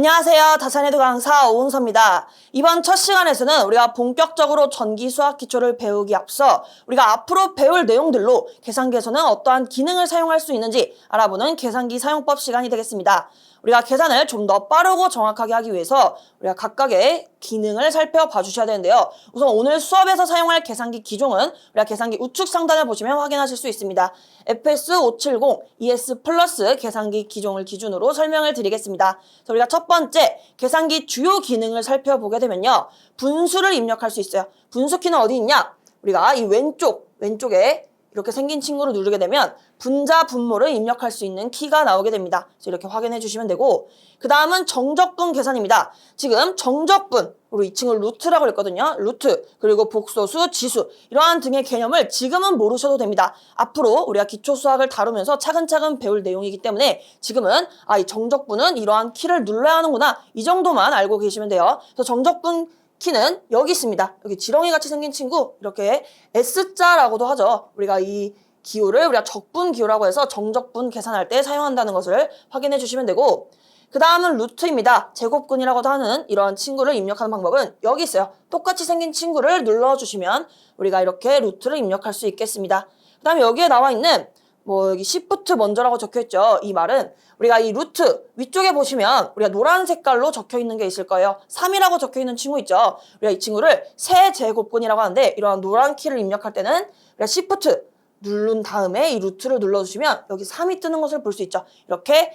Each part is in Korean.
안녕하세요. 다산에도 강사 오은서입니다. 이번 첫 시간에서는 우리가 본격적으로 전기 수학 기초를 배우기 앞서 우리가 앞으로 배울 내용들로 계산기에서는 어떠한 기능을 사용할 수 있는지 알아보는 계산기 사용법 시간이 되겠습니다. 우리가 계산을 좀 더 빠르고 정확하게 하기 위해서 우리가 각각의 기능을 살펴봐 주셔야 되는데요. 우선 오늘 수업에서 사용할 계산기 기종은 우리가 계산기 우측 상단을 보시면 확인하실 수 있습니다. FS570 ES 플러스 계산기 기종을 기준으로 설명을 드리겠습니다. 그래서 우리가 첫 번째 계산기 주요 기능을 살펴보게 되면요. 분수를 입력할 수 있어요. 분수키는 어디 있냐? 우리가 이 왼쪽에 이렇게 생긴 친구를 누르게 되면 분자, 분모를 입력할 수 있는 키가 나오게 됩니다. 그래서 이렇게 확인해 주시면 되고, 그 다음은 정적분 계산입니다. 지금 정적분, 우리 이 친구를 루트라고 했거든요. 루트, 그리고 복소수, 지수 이러한 등의 개념을 지금은 모르셔도 됩니다. 앞으로 우리가 기초수학을 다루면서 차근차근 배울 내용이기 때문에 지금은 이 정적분은 이러한 키를 눌러야 하는구나, 이 정도만 알고 계시면 돼요. 그래서 정적분 키는 여기 있습니다. 여기 지렁이 같이 생긴 친구, 이렇게 S자라고도 하죠. 우리가 이 기호를 우리가 적분 기호라고 해서 정적분 계산할 때 사용한다는 것을 확인해 주시면 되고, 그 다음은 루트입니다. 제곱근이라고도 하는 이런 친구를 입력하는 방법은 여기 있어요. 똑같이 생긴 친구를 눌러주시면 우리가 이렇게 루트를 입력할 수 있겠습니다. 그 다음에 여기에 나와 있는 여기 Shift 먼저라고 적혀있죠. 이 말은 우리가 이 루트 위쪽에 보시면 우리가 노란 색깔로 적혀있는 게 있을 거예요. 3이라고 적혀있는 친구 있죠. 우리가 이 친구를 세제곱근이라고 하는데, 이러한 노란 키를 입력할 때는 우리가 Shift 누른 다음에 이 루트를 눌러주시면 여기 3이 뜨는 것을 볼 수 있죠. 이렇게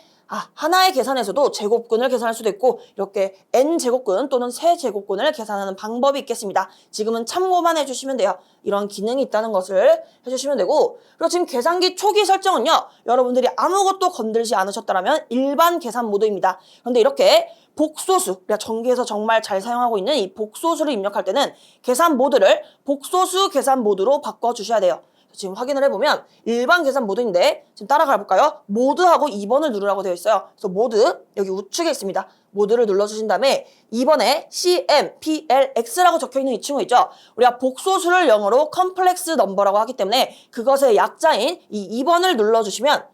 하나의 계산에서도 제곱근을 계산할 수도 있고, 이렇게 n제곱근 또는 세제곱근을 계산하는 방법이 있겠습니다. 지금은 참고만 해주시면 돼요. 이런 기능이 있다는 것을 해주시면 되고, 그리고 지금 계산기 초기 설정은요, 여러분들이 아무것도 건들지 않으셨다면 일반 계산 모드입니다. 그런데 이렇게 복소수, 우리가 전기에서 정말 잘 사용하고 있는 이 복소수를 입력할 때는 계산 모드를 복소수 계산 모드로 바꿔주셔야 돼요. 지금 확인을 해보면 일반 계산 모드인데, 지금 따라가 볼까요? 모드하고 2번을 누르라고 되어 있어요. 그래서 모드 여기 우측에 있습니다. 모드를 눌러주신 다음에 2번에 CMPLX라고 적혀있는 이 친구 있죠? 우리가 복소수를 영어로 컴플렉스 넘버라고 하기 때문에 그것의 약자인 이 2번을 눌러주시면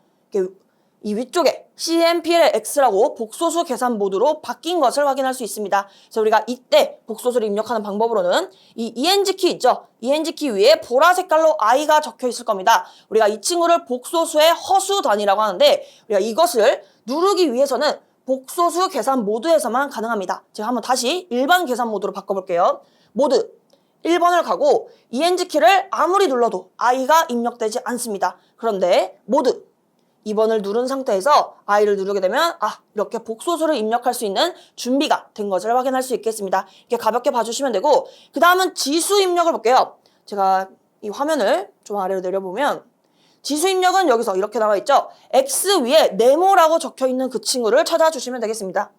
이 위쪽에 CMPLX라고 복소수 계산 모드로 바뀐 것을 확인할 수 있습니다. 그래서 우리가 이때 복소수를 입력하는 방법으로는 이 ENG 키 있죠? ENG 키 위에 보라 색깔로 I가 적혀 있을 겁니다. 우리가 이 친구를 복소수의 허수 단위라고 하는데, 우리가 이것을 누르기 위해서는 복소수 계산 모드에서만 가능합니다. 제가 한번 다시 일반 계산 모드로 바꿔볼게요. 모드 1번을 가고 ENG 키를 아무리 눌러도 I가 입력되지 않습니다. 그런데 모드 2번을 누른 상태에서 I를 누르게 되면 이렇게 복소수를 입력할 수 있는 준비가 된 것을 확인할 수 있겠습니다. 이렇게 가볍게 봐주시면 되고, 그 다음은 지수 입력을 볼게요. 제가 이 화면을 좀 아래로 내려보면 지수 입력은 여기서 이렇게 나와 있죠. X 위에 네모라고 적혀있는 그 친구를 찾아주시면 되겠습니다.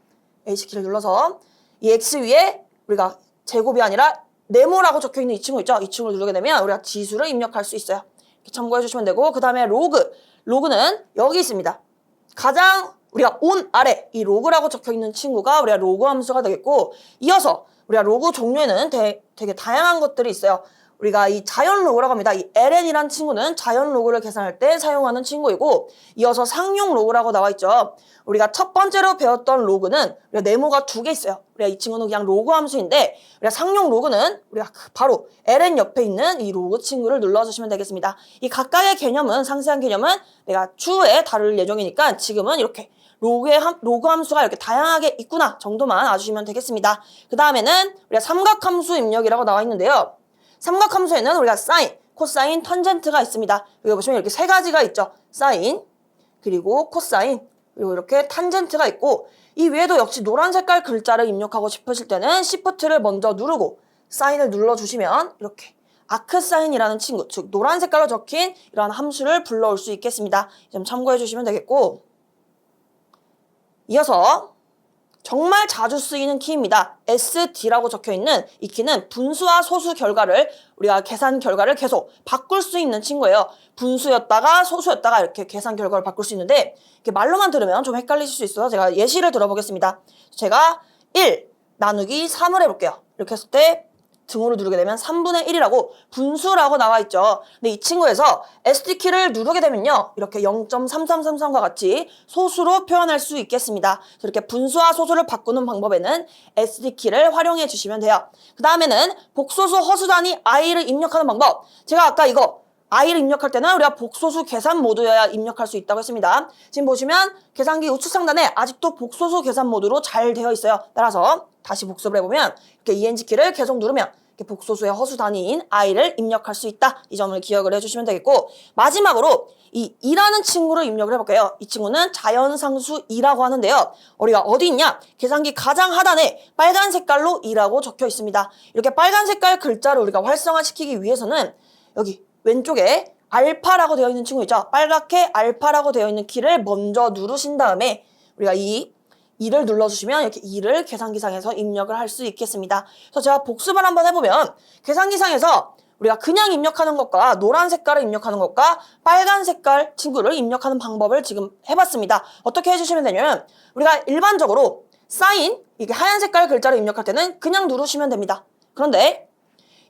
H키를 눌러서 이 X 위에 우리가 제곱이 아니라 네모라고 적혀있는 이 친구 있죠. 이 친구를 누르게 되면 우리가 지수를 입력할 수 있어요. 이렇게 참고해 주시면 되고, 그 다음에 로그는 여기 있습니다. 가장 우리가 온 아래 이 로그라고 적혀있는 친구가 우리가 로그 함수가 되겠고, 이어서 우리가 로그 종류에는 되게 다양한 것들이 있어요. 우리가 이 자연 로그라고 합니다. 이 ln이란 친구는 자연 로그를 계산할 때 사용하는 친구이고, 이어서 상용 로그라고 나와 있죠. 우리가 첫 번째로 배웠던 로그는 우리가 네모가 2개 있어요. 우리가 이 친구는 그냥 로그 함수인데, 우리가 상용 로그는 우리가 바로 ln 옆에 있는 이 로그 친구를 눌러주시면 되겠습니다. 이 각각의 개념은, 상세한 개념은 내가 추후에 다룰 예정이니까 지금은 이렇게 로그 함수가 이렇게 다양하게 있구나 정도만 알아주시면 되겠습니다. 그 다음에는 우리가 삼각함수 입력이라고 나와 있는데요. 삼각함수에는 우리가 사인, 코사인, 탄젠트가 있습니다. 여기 보시면 이렇게 세 가지가 있죠. 사인, 그리고 코사인, 그리고 이렇게 탄젠트가 있고, 이 외에도 역시 노란 색깔 글자를 입력하고 싶으실 때는 Shift를 먼저 누르고 사인을 눌러주시면 이렇게 아크사인이라는 친구, 즉 노란 색깔로 적힌 이러한 함수를 불러올 수 있겠습니다. 좀 참고해 주시면 되겠고, 이어서 정말 자주 쓰이는 키입니다. SD라고 적혀있는 이 키는 분수와 소수 결과를, 우리가 계산 결과를 계속 바꿀 수 있는 친구예요. 분수였다가 소수였다가 이렇게 계산 결과를 바꿀 수 있는데, 이렇게 말로만 들으면 좀 헷갈리실 수 있어서 제가 예시를 들어보겠습니다. 제가 1 나누기 3을 해볼게요. 이렇게 했을 때 등호를 누르게 되면 3분의 1이라고 분수라고 나와 있죠. 근데 이 친구에서 SD키를 누르게 되면요. 이렇게 0.3333과 같이 소수로 표현할 수 있겠습니다. 이렇게 분수와 소수를 바꾸는 방법에는 SD키를 활용해 주시면 돼요. 그 다음에는 복소수 허수 단위 i를 입력하는 방법. 제가 아까 이거 i를 입력할 때는 우리가 복소수 계산 모드여야 입력할 수 있다고 했습니다. 지금 보시면 계산기 우측 상단에 아직도 복소수 계산 모드로 잘 되어 있어요. 따라서 다시 복습을 해보면 이렇게 ENG키를 계속 누르면 이렇게 복소수의 허수 단위인 i를 입력할 수 있다. 이 점을 기억을 해주시면 되겠고, 마지막으로 이 2라는 친구를 입력을 해볼게요. 이 친구는 자연상수 2라고 하는데요. 우리가 어디 있냐? 계산기 가장 하단에 빨간 색깔로 2라고 적혀 있습니다. 이렇게 빨간 색깔 글자를 우리가 활성화시키기 위해서는 여기 왼쪽에 알파라고 되어 있는 친구 있죠? 빨갛게 알파라고 되어 있는 키를 먼저 누르신 다음에 우리가 이 2를 눌러주시면 이렇게 2를 계산기상에서 입력을 할 수 있겠습니다. 그래서 제가 복습을 한번 해보면 계산기상에서 우리가 그냥 입력하는 것과 노란 색깔을 입력하는 것과 빨간 색깔 친구를 입력하는 방법을 지금 해봤습니다. 어떻게 해주시면 되냐면 우리가 일반적으로 사인, 이게 하얀 색깔 글자를 입력할 때는 그냥 누르시면 됩니다. 그런데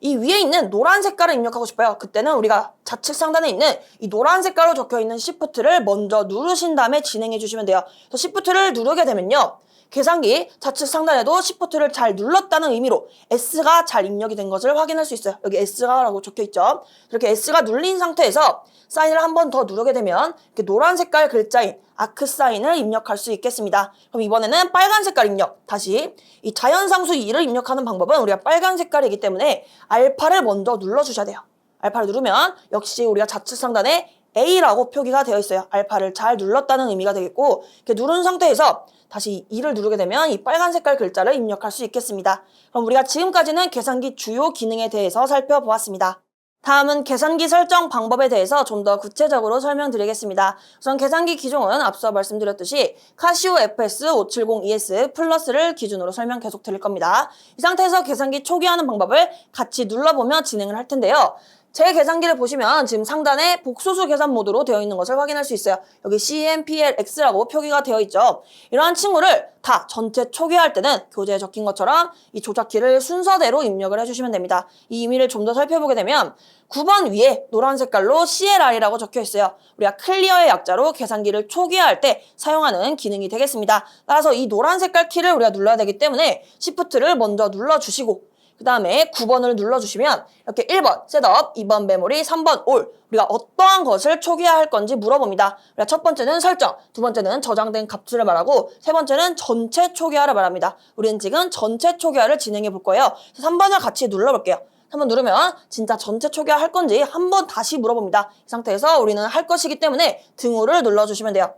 이 위에 있는 노란 색깔을 입력하고 싶어요. 그때는 우리가 좌측 상단에 있는 이 노란 색깔로 적혀있는 Shift를 먼저 누르신 다음에 진행해 주시면 돼요. 그래서 Shift를 누르게 되면요. 계산기 좌측 상단에도 Shift를 잘 눌렀다는 의미로 S가 잘 입력이 된 것을 확인할 수 있어요. 여기 S가라고 적혀있죠. 이렇게 S가 눌린 상태에서 사인을 한 번 더 누르게 되면 이렇게 노란 색깔 글자인 아크 사인을 입력할 수 있겠습니다. 그럼 이번에는 빨간 색깔 입력. 다시 이 자연상수 2를 입력하는 방법은 우리가 빨간 색깔이기 때문에 알파를 먼저 눌러주셔야 돼요. 알파를 누르면 역시 우리가 좌측 상단에 A라고 표기가 되어 있어요. 알파를 잘 눌렀다는 의미가 되겠고, 이렇게 누른 상태에서 다시 2를 누르게 되면 이 빨간 색깔 글자를 입력할 수 있겠습니다. 그럼 우리가 지금까지는 계산기 주요 기능에 대해서 살펴보았습니다. 다음은 계산기 설정 방법에 대해서 좀 더 구체적으로 설명드리겠습니다. 우선 계산기 기종은 앞서 말씀드렸듯이 카시오 FS570ES 플러스를 기준으로 설명 계속 드릴 겁니다. 이 상태에서 계산기 초기화하는 방법을 같이 눌러보며 진행을 할 텐데요. 제 계산기를 보시면 지금 상단에 복소수 계산 모드로 되어 있는 것을 확인할 수 있어요. 여기 CMPLX라고 표기가 되어 있죠. 이러한 친구를 다 전체 초기화할 때는 교재에 적힌 것처럼 이 조작키를 순서대로 입력을 해주시면 됩니다. 이 의미를 좀 더 살펴보게 되면 9번 위에 노란 색깔로 CLR이라고 적혀 있어요. 우리가 클리어의 약자로 계산기를 초기화할 때 사용하는 기능이 되겠습니다. 따라서 이 노란 색깔 키를 우리가 눌러야 되기 때문에 Shift를 먼저 눌러주시고, 그 다음에 9번을 눌러주시면 이렇게 1번 셋업, 2번 메모리, 3번 올, 우리가 어떠한 것을 초기화할 건지 물어봅니다. 우리가 첫 번째는 설정, 두 번째는 저장된 값수를 말하고, 세 번째는 전체 초기화를 말합니다. 우리는 지금 전체 초기화를 진행해 볼 거예요. 3번을 같이 눌러볼게요. 3번 누르면 진짜 전체 초기화 할 건지 한번 다시 물어봅니다. 이 상태에서 우리는 할 것이기 때문에 등호를 눌러주시면 돼요.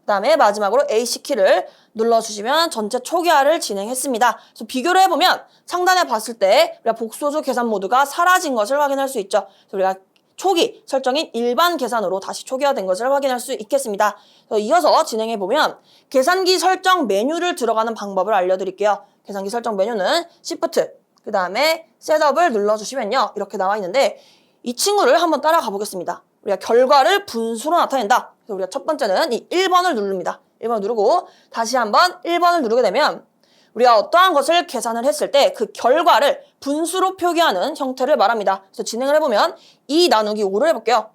그 다음에 마지막으로 A키를 눌러주시면 전체 초기화를 진행했습니다. 그래서 비교를 해보면 상단에 봤을 때 우리가 복소수 계산 모드가 사라진 것을 확인할 수 있죠. 그래서 우리가 초기 설정인 일반 계산으로 다시 초기화된 것을 확인할 수 있겠습니다. 그래서 이어서 진행해보면 계산기 설정 메뉴를 들어가는 방법을 알려드릴게요. 계산기 설정 메뉴는 Shift, 그 다음에 셋업을 눌러주시면요. 이렇게 나와 있는데 이 친구를 한번 따라가 보겠습니다. 우리가 결과를 분수로 나타낸다. 그래서 우리가 첫 번째는 이 1번을 누릅니다. 1번을 누르고 다시 한번 1번을 누르게 되면 우리가 어떠한 것을 계산을 했을 때 그 결과를 분수로 표기하는 형태를 말합니다. 그래서 진행을 해보면 2 나누기 5를 해볼게요.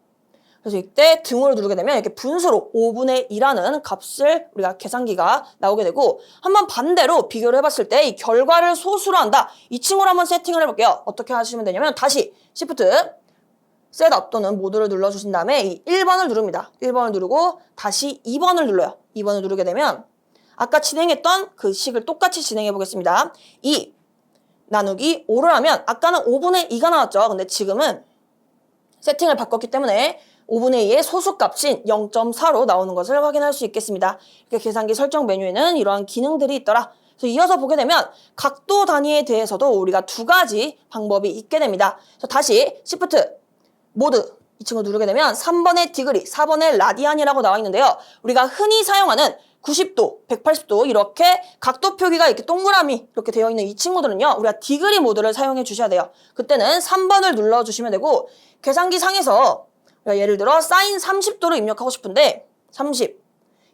그래서 이때 등호를 누르게 되면 이렇게 분수로 5분의 2라는 값을 우리가 계산기가 나오게 되고, 한번 반대로 비교를 해봤을 때 이 결과를 소수로 한다. 이 친구를 한번 세팅을 해볼게요. 어떻게 하시면 되냐면 다시 Shift, 셋업 또는 모드를 눌러주신 다음에 이 1번을 누릅니다. 1번을 누르고 다시 2번을 눌러요. 2번을 누르게 되면 아까 진행했던 그 식을 똑같이 진행해 보겠습니다. 2 나누기 5를 하면 아까는 5분의 2가 나왔죠. 근데 지금은 세팅을 바꿨기 때문에 5분의 2의 소수값인 0.4로 나오는 것을 확인할 수 있겠습니다. 이렇게 계산기 설정 메뉴에는 이러한 기능들이 있더라. 그래서 이어서 보게 되면 각도 단위에 대해서도 우리가 두 가지 방법이 있게 됩니다. 그래서 다시 Shift, 모드 이 친구 누르게 되면 3번의 디그리, 4번의 라디안이라고 나와 있는데요. 우리가 흔히 사용하는 90도, 180도 이렇게 각도 표기가 이렇게 동그라미 이렇게 되어 있는 이 친구들은요. 우리가 디그리 모드를 사용해 주셔야 돼요. 그때는 3번을 눌러주시면 되고, 계산기 상에서 예를 들어 사인 30도를 입력하고 싶은데 30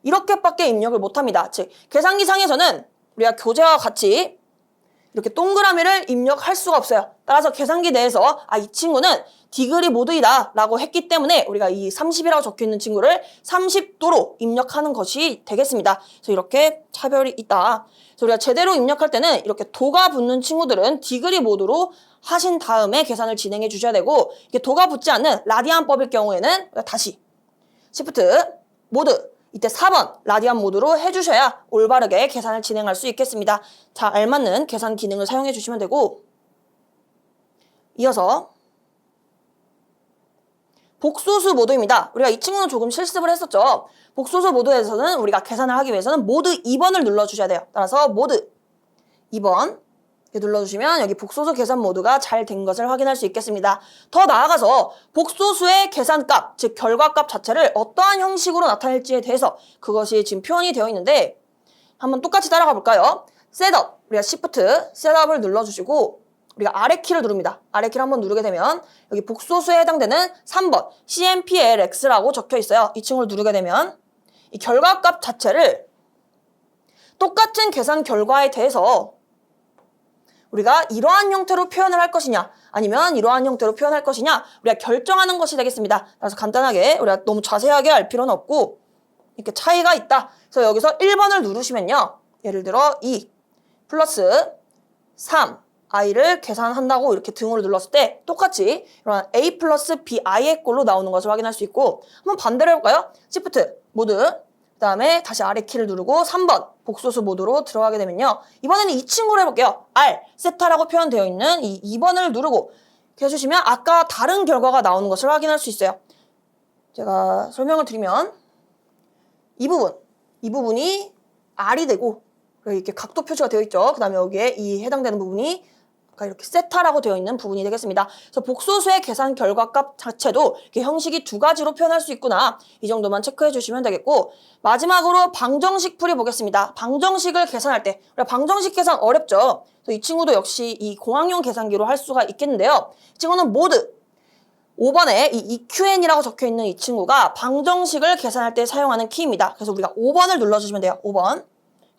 이렇게밖에 입력을 못합니다. 즉 계산기 상에서는 우리가 교재와 같이 이렇게 동그라미를 입력할 수가 없어요. 따라서 계산기 내에서 이 친구는 디그리 모드이다 라고 했기 때문에 우리가 이 30이라고 적혀있는 친구를 30도로 입력하는 것이 되겠습니다. 그래서 이렇게 차별이 있다. 그래서 우리가 제대로 입력할 때는 이렇게 도가 붙는 친구들은 디그리 모드로 하신 다음에 계산을 진행해 주셔야 되고, 이게 도가 붙지 않는 라디안법일 경우에는 다시 시프트 모드, 이때 4번 라디안 모드로 해주셔야 올바르게 계산을 진행할 수 있겠습니다. 자, 알맞는 계산 기능을 사용해 주시면 되고, 이어서 복소수 모드입니다. 우리가 이 친구는 조금 실습을 했었죠. 복소수 모드에서는 우리가 계산을 하기 위해서는 모드 2번을 눌러주셔야 돼요. 따라서 모드 2번 눌러주시면 여기 복소수 계산 모드가 잘 된 것을 확인할 수 있겠습니다. 더 나아가서 복소수의 계산값, 즉 결과값 자체를 어떠한 형식으로 나타낼지에 대해서 그것이 지금 표현이 되어 있는데, 한번 똑같이 따라가 볼까요? 셋업, 우리가 시프트 셋업을 눌러주시고 우리가 아래 키를 누릅니다. 아래 키를 한번 누르게 되면 여기 복소수에 해당되는 3번 CMPLX라고 적혀 있어요. 이 친구를 누르게 되면 이 결과값 자체를 똑같은 계산 결과에 대해서 우리가 이러한 형태로 표현을 할 것이냐 아니면 이러한 형태로 표현할 것이냐 우리가 결정하는 것이 되겠습니다. 그래서 간단하게 우리가 너무 자세하게 알 필요는 없고 이렇게 차이가 있다. 그래서 여기서 1번을 누르시면요. 예를 들어 2 플러스 3 i를 계산한다고 이렇게 등호를 눌렀을 때 똑같이 이런 a 플러스 bi의 꼴로 나오는 것을 확인할 수 있고, 한번 반대로 해볼까요? 시프트 모드 그 다음에 다시 아래 키를 누르고 3번 복소수 모드로 들어가게 되면요. 이번에는 이 친구를 해볼게요. R, 세타라고 표현되어 있는 이 2번을 누르고 이렇게 해주시면 아까 다른 결과가 나오는 것을 확인할 수 있어요. 제가 설명을 드리면 이 부분이 R이 되고 이렇게 각도 표시가 되어 있죠. 그 다음에 여기에 이 해당되는 부분이 이렇게 세타라고 되어 있는 부분이 되겠습니다. 그래서 복소수의 계산 결과값 자체도 이렇게 형식이 두 가지로 표현할 수 있구나. 이 정도만 체크해 주시면 되겠고, 마지막으로 방정식 풀이 보겠습니다. 방정식을 계산할 때 우리가 방정식 계산 어렵죠. 그래서 이 친구도 역시 이 공학용 계산기로 할 수가 있겠는데요. 이 친구는 모드 5번에 이 EQN이라고 적혀 있는 이 친구가 방정식을 계산할 때 사용하는 키입니다. 그래서 우리가 5번을 눌러주시면 돼요. 5번.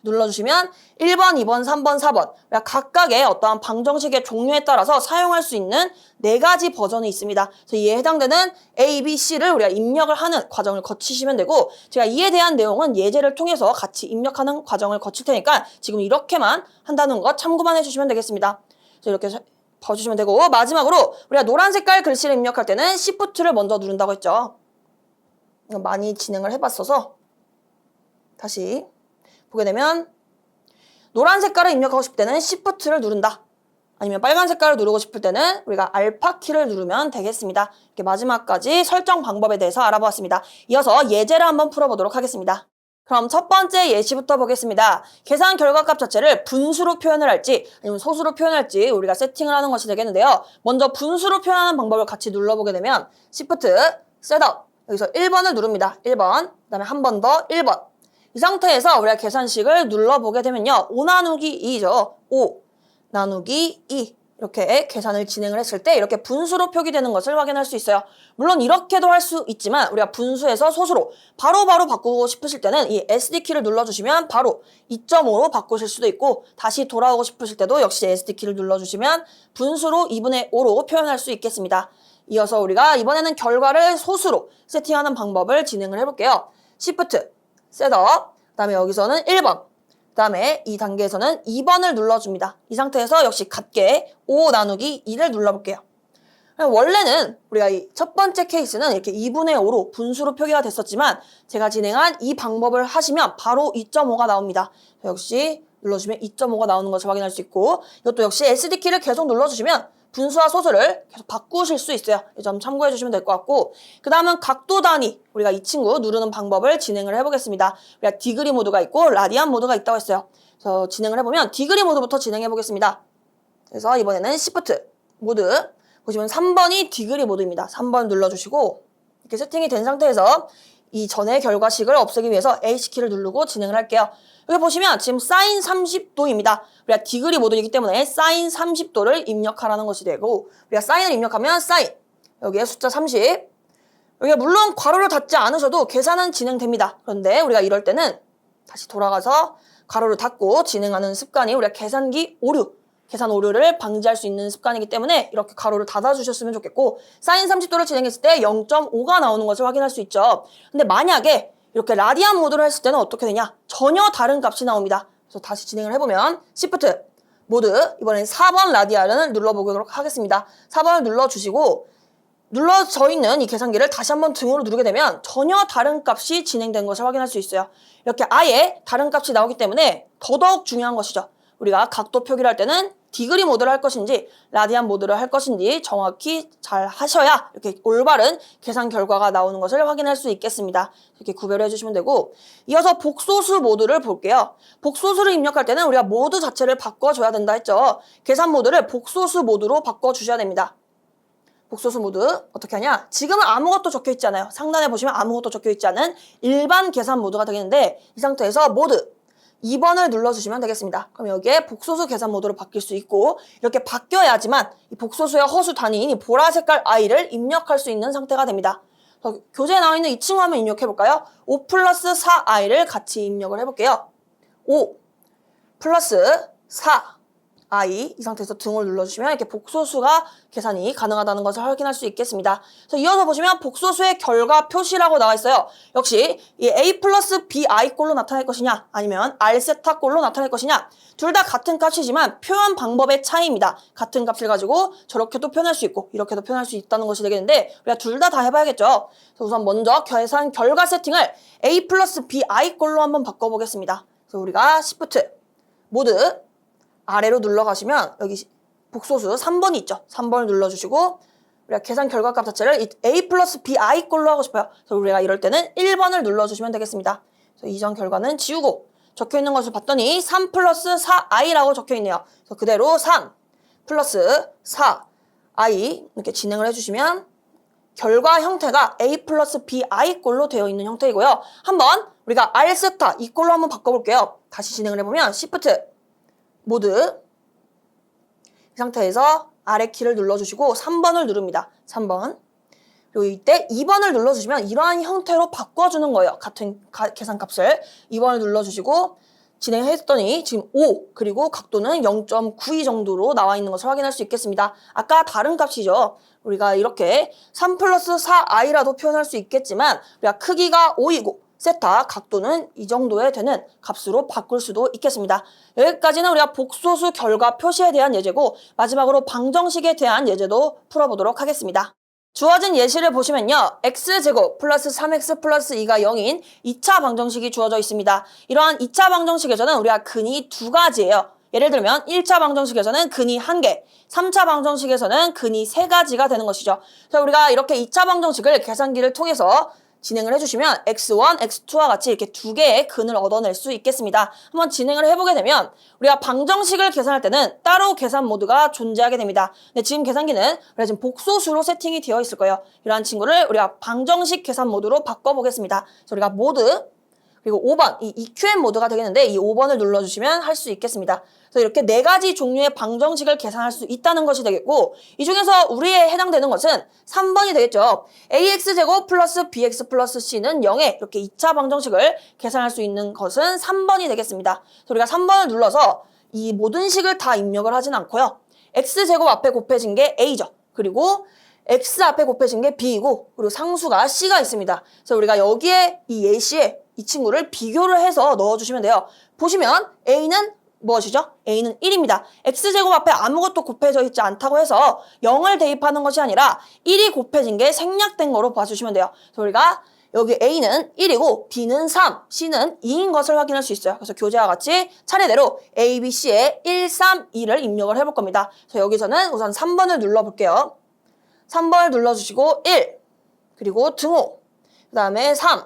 눌러주시면 1번, 2번, 3번, 4번 각각의 어떠한 방정식의 종류에 따라서 사용할 수 있는 4가지 버전이 있습니다. 그래서 이에 해당되는 A, B, C를 우리가 입력을 하는 과정을 거치시면 되고, 제가 이에 대한 내용은 예제를 통해서 같이 입력하는 과정을 거칠 테니까 지금 이렇게만 한다는 것 참고만 해주시면 되겠습니다. 그래서 이렇게 봐주시면 되고, 마지막으로 우리가 노란 색깔 글씨를 입력할 때는 Shift를 먼저 누른다고 했죠. 많이 진행을 해봤어서 다시 보게 되면 노란 색깔을 입력하고 싶을 때는 Shift를 누른다. 아니면 빨간 색깔을 누르고 싶을 때는 우리가 알파 키를 누르면 되겠습니다. 이렇게 마지막까지 설정 방법에 대해서 알아보았습니다. 이어서 예제를 한번 풀어보도록 하겠습니다. 그럼 첫 번째 예시부터 보겠습니다. 계산 결과값 자체를 분수로 표현을 할지 아니면 소수로 표현할지 우리가 세팅을 하는 것이 되겠는데요. 먼저 분수로 표현하는 방법을 같이 눌러보게 되면 Shift, 셋업, 여기서 1번을 누릅니다. 1번, 그 다음에 한 번 더 1번. 이 상태에서 우리가 계산식을 눌러보게 되면요. 5 나누기 2죠. 5 나누기 2 이렇게 계산을 진행을 했을 때 이렇게 분수로 표기되는 것을 확인할 수 있어요. 물론 이렇게도 할 수 있지만 우리가 분수에서 소수로 바로바로 바꾸고 싶으실 때는 이 SD키를 눌러주시면 바로 2.5로 바꾸실 수도 있고, 다시 돌아오고 싶으실 때도 역시 SD키를 눌러주시면 분수로 2분의 5로 표현할 수 있겠습니다. 이어서 우리가 이번에는 결과를 소수로 세팅하는 방법을 진행을 해볼게요. Shift 셋업, 그 다음에 여기서는 1번, 그 다음에 이 단계에서는 2번을 눌러줍니다. 이 상태에서 역시 같게 5 나누기 2를 눌러볼게요. 원래는 우리가 이 첫 번째 케이스는 이렇게 2분의 5로 분수로 표기가 됐었지만 제가 진행한 이 방법을 하시면 바로 2.5가 나옵니다. 역시 눌러주시면 2.5가 나오는 것을 확인할 수 있고, 이것도 역시 SD키를 계속 눌러주시면 분수와 소수를 계속 바꾸실 수 있어요. 이 점 참고해 주시면 될 것 같고, 그 다음은 각도 단위, 우리가 이 친구 누르는 방법을 진행을 해보겠습니다. 우리가 디그리 모드가 있고 라디안 모드가 있다고 했어요. 그래서 진행을 해보면 디그리 모드부터 진행해 보겠습니다. 그래서 이번에는 시프트 모드 보시면 3번이 디그리 모드입니다. 3번 눌러주시고 이렇게 세팅이 된 상태에서 이 전의 결과식을 없애기 위해서 H키를 누르고 진행을 할게요. 여기 보시면 지금 사인 30도입니다. 우리가 디그리 모드이기 때문에 사인 30도를 입력하라는 것이 되고, 우리가 사인을 입력하면 사인, 여기에 숫자 30, 여기가 물론 괄호를 닫지 않으셔도 계산은 진행됩니다. 그런데 우리가 이럴 때는 다시 돌아가서 괄호를 닫고 진행하는 습관이 우리가 계산기 오류, 계산 오류를 방지할 수 있는 습관이기 때문에 이렇게 가로를 닫아주셨으면 좋겠고 사인 30도를 진행했을 때 0.5가 나오는 것을 확인할 수 있죠. 근데 만약에 이렇게 라디안 모드로 했을 때는 어떻게 되냐? 전혀 다른 값이 나옵니다. 그래서 다시 진행을 해보면 Shift 모드 이번엔 4번 라디안을 눌러보도록 하겠습니다. 4번을 눌러주시고 눌러져 있는 이 계산기를 다시 한번 등으로 누르게 되면 전혀 다른 값이 진행된 것을 확인할 수 있어요. 이렇게 아예 다른 값이 나오기 때문에 더더욱 중요한 것이죠. 우리가 각도 표기를 할 때는 디그리 모드를 할 것인지 라디안 모드를 할 것인지 정확히 잘 하셔야 이렇게 올바른 계산 결과가 나오는 것을 확인할 수 있겠습니다. 이렇게 구별해 주시면 되고 이어서 복소수 모드를 볼게요. 복소수를 입력할 때는 우리가 모드 자체를 바꿔줘야 된다 했죠. 계산 모드를 복소수 모드로 바꿔주셔야 됩니다. 복소수 모드 어떻게 하냐? 지금은 아무것도 적혀있지 않아요. 상단에 보시면 아무것도 적혀있지 않은 일반 계산 모드가 되겠는데 이 상태에서 모드 2번을 눌러주시면 되겠습니다. 그럼 여기에 복소수 계산 모드로 바뀔 수 있고 이렇게 바뀌어야지만 이 복소수의 허수 단위인 이 보라 색깔 i를 입력할 수 있는 상태가 됩니다. 교재에 나와 있는 이 친구 한번 입력해볼까요? 5 플러스 4i를 같이 입력을 해볼게요. 5 플러스 4 i 이 상태에서 등을 눌러주시면 이렇게 복소수가 계산이 가능하다는 것을 확인할 수 있겠습니다. 그래서 이어서 보시면 복소수의 결과 표시라고 나와 있어요. 역시 이 a 플러스 bi 꼴로 나타낼 것이냐 아니면 r 세타 꼴로 나타낼 것이냐 둘 다 같은 값이지만 표현 방법의 차이입니다. 같은 값을 가지고 저렇게도 표현할 수 있고 이렇게도 표현할 수 있다는 것이 되겠는데 우리가 둘 다 해봐야겠죠. 그래서 우선 먼저 계산 결과 세팅을 a 플러스 bi 꼴로 한번 바꿔보겠습니다. 그래서 우리가 Shift 모드 아래로 눌러가시면 여기 복소수 3번이 있죠. 3번을 눌러주시고 우리가 계산 결과값 자체를 a 플러스 bi 꼴로 하고 싶어요. 그래서 우리가 이럴 때는 1번을 눌러주시면 되겠습니다. 그래서 이전 결과는 지우고 적혀있는 것을 봤더니 3 플러스 4i라고 적혀있네요. 그래서 그대로 3 플러스 4i 이렇게 진행을 해주시면 결과 형태가 a 플러스 bi 꼴로 되어 있는 형태이고요. 한번 우리가 r 세타 이 꼴로 한번 바꿔볼게요. 다시 진행을 해보면 Shift 모드 이 상태에서 아래 키를 눌러주시고 3번을 누릅니다. 3번 그리고 이때 2번을 눌러주시면 이러한 형태로 바꿔주는 거예요. 같은 계산값을 2번을 눌러주시고 진행했더니 지금 5 그리고 각도는 0.92 정도로 나와 있는 것을 확인할 수 있겠습니다. 아까 다른 값이죠. 우리가 이렇게 3 플러스 4i라도 표현할 수 있겠지만 우리가 크기가 5이고 세타 각도는 이 정도에 되는 값으로 바꿀 수도 있겠습니다. 여기까지는 우리가 복소수 결과 표시에 대한 예제고 마지막으로 방정식에 대한 예제도 풀어보도록 하겠습니다. 주어진 예시를 보시면요. x제곱 플러스 3x 플러스 2가 0인 2차 방정식이 주어져 있습니다. 이러한 2차 방정식에서는 우리가 근이 두 가지예요. 예를 들면 1차 방정식에서는 근이 1개, 3차 방정식에서는 근이 3가지가 되는 것이죠. 그래서 우리가 이렇게 2차 방정식을 계산기를 통해서 진행을 해주시면 x1, x2와 같이 이렇게 두 개의 근을 얻어낼 수 있겠습니다. 한번 진행을 해보게 되면 우리가 방정식을 계산할 때는 따로 계산 모드가 존재하게 됩니다. 근데 지금 계산기는 우리가 지금 복소수로 세팅이 되어 있을 거예요. 이러한 친구를 우리가 방정식 계산 모드로 바꿔보겠습니다. 그래서 우리가 모드 그리고 5번, 이 EQM 모드가 되겠는데 이 5번을 눌러주시면 할 수 있겠습니다. 그래서 이렇게 4가지 종류의 방정식을 계산할 수 있다는 것이 되겠고 이 중에서 우리에 해당되는 것은 3번이 되겠죠. AX제곱 플러스 BX 플러스 C는 0에 이렇게 2차 방정식을 계산할 수 있는 것은 3번이 되겠습니다. 그래서 우리가 3번을 눌러서 이 모든 식을 다 입력을 하진 않고요. X제곱 앞에 곱해진 게 A죠. 그리고 X 앞에 곱해진 게 B이고 그리고 상수가 C가 있습니다. 그래서 우리가 여기에 이 예시에 이 친구를 비교를 해서 넣어주시면 돼요. 보시면 A는 무엇이죠? A는 1입니다. X제곱 앞에 아무것도 곱해져 있지 않다고 해서 0을 대입하는 것이 아니라 1이 곱해진 게 생략된 거로 봐주시면 돼요. 그래서 우리가 여기 A는 1이고 B는 3, C는 2인 것을 확인할 수 있어요. 그래서 교재와 같이 차례대로 A, B, C에 1, 3, 2를 입력을 해볼 겁니다. 그래서 여기서는 우선 3번을 눌러볼게요. 3번을 눌러주시고 1, 그리고 등호, 그 다음에 3,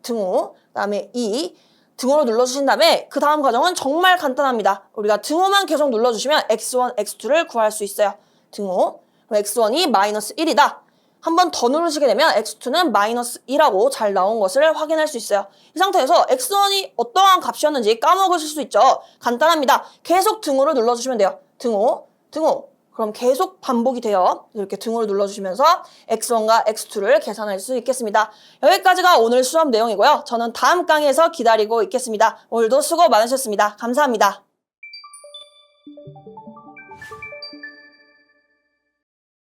등호, 그 다음에 2, 등호를 눌러주신 다음에 그 다음 과정은 정말 간단합니다. 우리가 등호만 계속 눌러주시면 x1, x2를 구할 수 있어요. 등호, 그럼 x1이 마이너스 1이다. 한 번 더 누르시게 되면 x2는 마이너스 2라고 잘 나온 것을 확인할 수 있어요. 이 상태에서 x1이 어떠한 값이었는지 까먹으실 수 있죠. 간단합니다. 계속 등호를 눌러주시면 돼요. 등호, 등호. 그럼 계속 반복이 돼요. 이렇게 등호를 눌러주시면서 x1과 x2를 계산할 수 있겠습니다. 여기까지가 오늘 수업 내용이고요. 저는 다음 강의에서 기다리고 있겠습니다. 오늘도 수고 많으셨습니다. 감사합니다.